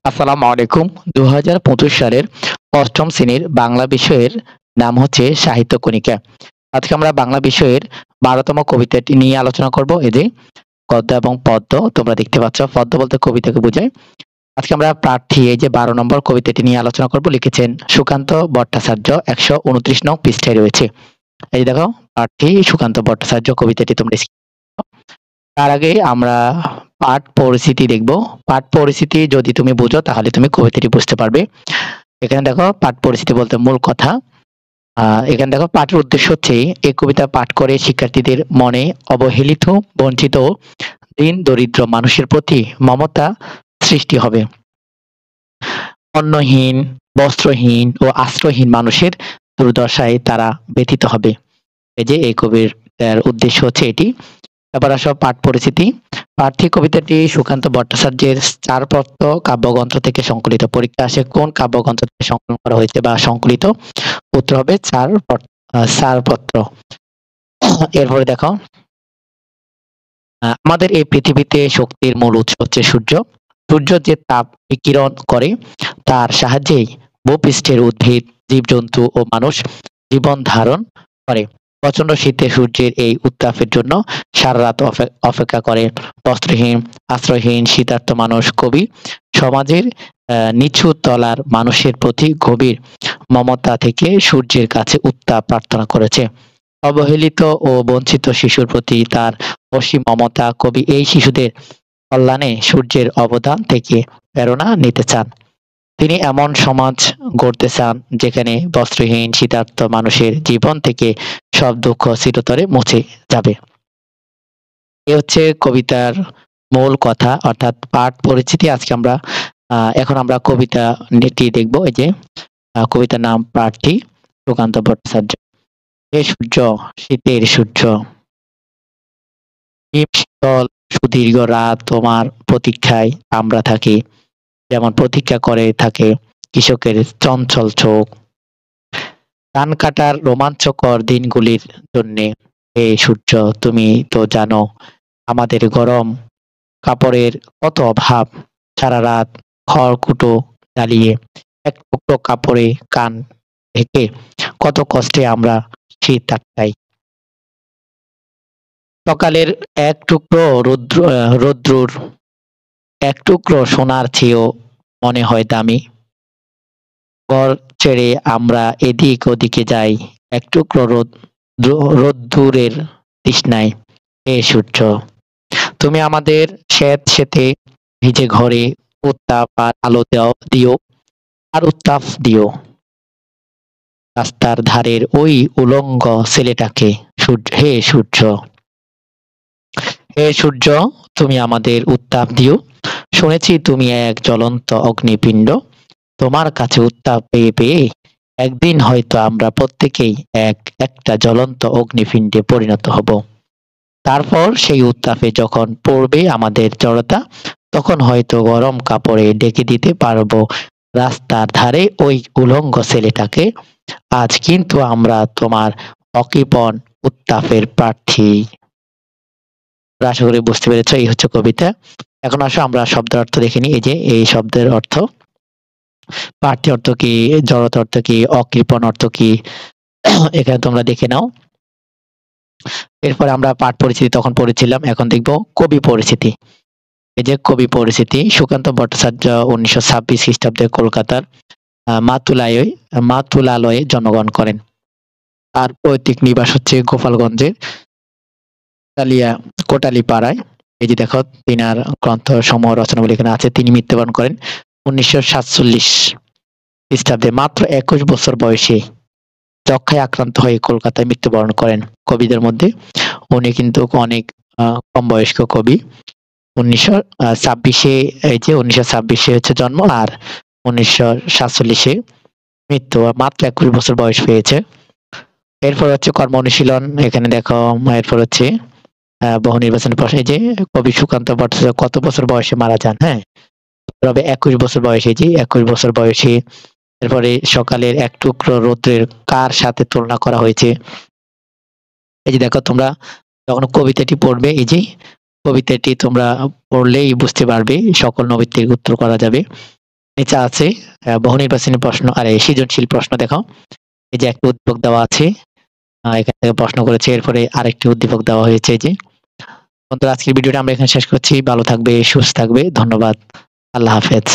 আসসালামু আলাইকুম। ২০২৫ সালের ৮ম শ্রেণীর বাংলা বিষয়ের নাম হচ্ছে সাহিত্য কণিকা। আজকে আমরা বাংলা বিষয়ের ১২তম কবিতাটি নিয়ে আলোচনা করব। এই যে গদ্য এবং পদ্য তোমরা দেখতে পাচ্ছ। পদ্য বলতে কবিতাকে বোঝায়। আজকে আমরা প্রার্থী এই যে ১২ নম্বর কবিতাটি নিয়ে আলোচনা করব। লিখেছেন সুকান্ত ভট্টাচার্য। ১২৯ নং পৃষ্ঠায় রয়েছে। এই যে দেখো, প্রার্থী সুকান্ত ভট্টাচার্য কবিতাটি তোমরা তার আগে আমরা পাঠ পরিস্থিতি দেখব। পাঠ পরিস্থিতি যদি তুমি বুঝো তাহলে তুমি কবিতাটি বুঝতে পারবে। এখানে দেখো, পাঠ পরিস্থিতি বলতে মূল কথা। এখানে দেখো, পাঠের উদ্দেশ্য হচ্ছে এই কবিতা পাঠ করে শিক্ষার্থীদের মনে অবহেলিত, বঞ্চিত, দীন দরিদ্র মানুষের প্রতি মমতা সৃষ্টি হবে। অন্নহীন, বস্ত্রহীন ও আশ্রয়হীন মানুষের দুর্দশায় তারা ব্যথিত হবে। এই যে এই কবির উদ্দেশ্য হচ্ছে এটি। এবার আসো পাঠ পরিচিতি। প্রার্থী কবিতাটি সুকান্ত ভট্টাচার্যের চারপত্র কাব্যগ্রন্থ থেকে সংকলিত। পরীক্ষা আসে কোন কাব্যগ্রন্থ থেকে সংকলন করা হয়েছে বা সংকলিত? উত্তর হবে চারপত্র। এরপরে দেখো, আমাদের এই পৃথিবীতে শক্তির মূল উৎস হচ্ছে সূর্য। সূর্য যে তাপ বিকিরণ করে তার সাহায্যেই ভূপৃষ্ঠের উদ্ভিদ, জীবজন্তু ও মানুষ জীবন ধারণ করে। প্রচন্ড শীতে সূর্যের এই উত্তাপের জন্য সারা রাত অপেক্ষা করে বস্ত্রহীন, আশ্রয়হীন, শীতার্ত মানুষ। কবি সমাজের নিচু তলার মানুষের প্রতি গভীর মমতা থেকে সূর্যের কাছে উত্তাপ প্রার্থনা করেছে। অবহেলিত ও বঞ্চিত শিশুর প্রতি তার অসীম মমতা। কবি এই শিশুদের কল্যাণে সূর্যের অবদান থেকে প্রেরণা নিতে চান। তিনি এমন সমাজ গড়তে চান যেখানে বস্ত্রহীন, শীতার্ত মানুষের জীবন থেকে সব দুঃখ চিরতরে মুছে যাবে। এ হচ্ছে কবিতার মূল কথা, অর্থাৎ পাঠ পরিচিতি। আজকে আমরা এখন আমরা কবিতাটি দেখব। এই যে কবিতার নাম প্রার্থী, সুকান্ত ভট্টাচার্য। হে সূর্য, শীতের সূর্য, হিম শীতল সুদীর্ঘ রাত তোমার প্রতীক্ষায় আমরা থাকি, যেমন প্রতীক্ষা করে থাকে কৃষকের চঞ্চল চোখ ধান কাটার রোমাঞ্চকর দিনগুলির জন্যে। হে সূর্য, তুমি তো জানো আমাদের গরম কাপড়ের কত অভাব। সারা রাত খড়কুটো জ্বালিয়ে এক টুকরো কাপড়ে কান ঢেকে কত কষ্টে আমরা শীত আটকাই। সকালের এক টুকরো রৌদ্রুর এক টুকরো সোনার চেয়েও মনে হয় দামি। ঘর ছেড়ে আমরা এদিক ওদিকে যাই এক টুকরো রোদ্দুরের তৃষ্ণায়। হে সূর্য, তুমি আমাদের স্যাঁতসেঁতে ভিজে ঘরে উত্তাপ আর আলো দিও, আর উত্তাপ দিও রাস্তার ধারের ওই উলঙ্গ ছেলেটাকে। হে সূর্য, হে সূর্য, তুমি আমাদের উত্তাপ দিও। শুনেছি তুমি এক জ্বলন্ত অগ্নিপিণ্ড। তোমার কাছে উত্তাপ পেয়ে পেয়ে একদিন হয়তো আমরা প্রত্যেকেই একটা জ্বলন্ত অগ্নিপিণ্ডে পরিণত হব। তারপর সেই উত্তাপে যখন পড়বে আমাদের জড়তা, তখন হয়তো গরম কাপড়ে ঢেকে দিতে পারবো রাস্তার ধারে ওই উলঙ্গ ছেলেটাকে। আজ কিন্তু আমরা তোমার অকৃপণ উত্তাপের প্রার্থী। আশা করি বুঝতে পেরেছ, এই হচ্ছে কবিতা। এখন আসো আমরা শব্দের অর্থ দেখে নিই। এই যে এই শব্দের অর্থ, প্রার্থী অর্থ কি, জড়তা অর্থ কি, অকৃপণ অর্থ কি, এখানে তোমরা দেখে নাও। এরপরে আমরা পাঠ পরিচিতি তখন পড়েছিলাম, এখন দেখব কবি পরিচিতি। এই যে কবি পরিচিতি। সুকান্ত ভট্টাচার্য 1926 খ্রিস্টাব্দে কলকাতার মাতুলালয়ে জন্মগ্রহণ করেন। তার পৈতৃক নিবাস হচ্ছে গোপালগঞ্জের কোটালীপাড়ায়। এই যে দেখো, তিনার গ্রন্থ সমূহ রচনাগুলি এখানে আছে। তিনি মৃত্যুবরণ করেন 1947 খ্রিস্টাব্দে মাত্র 21 বছর বয়সে যক্ষায় আক্রান্ত হয়ে কলকাতায় মৃত্যুবরণ করেন। কবিদের মধ্যে উনি কিন্তু অনেক কম বয়স্ক কবি। 1926-এ এই যে 1926-এ হচ্ছে জন্ম, আর 1947-এ মৃত্যু। মাত্র 21 বছর বয়স পেয়েছে। এরপর হচ্ছে কর্ম অনুশীলন। এখানে দেখো, এরপর হচ্ছে বহু নির্বাচনের প্রশ্ন। এই যে কবি সুকান্ত ভট্টাচার্য কত বছর বয়সে মারা যান? হ্যাঁ, তবে 21 বছর বয়সে। জি, 21 বছর বয়সে। এরপরে সকালের এক টুকরো রৌদ্রের কার সাথে তুলনা করা হয়েছে? এই যে দেখো, তোমরা যখন কবিতাটি পড়বে, এই যে কবিতাটি তোমরা পড়লেই বুঝতে পারবে, সকল নৈবিত্তিক উত্তর করা যাবে। নিচে আছে বহু নির্বাচনী প্রশ্ন আর সৃজনশীল প্রশ্ন দেখো। এই যে একটা উদ্দীপক দেওয়া আছে, এখান থেকে প্রশ্ন করেছে, এরপরে আরেকটি উদ্দীপক দেওয়া হয়েছে। এই যে বন্ধুরা, আজকের ভিডিওটা আমরা এখানে শেষ করছি। ভালো থাকবে, সুস্থ থাকবে। ধন্যবাদ। আল্লাহ হাফেজ।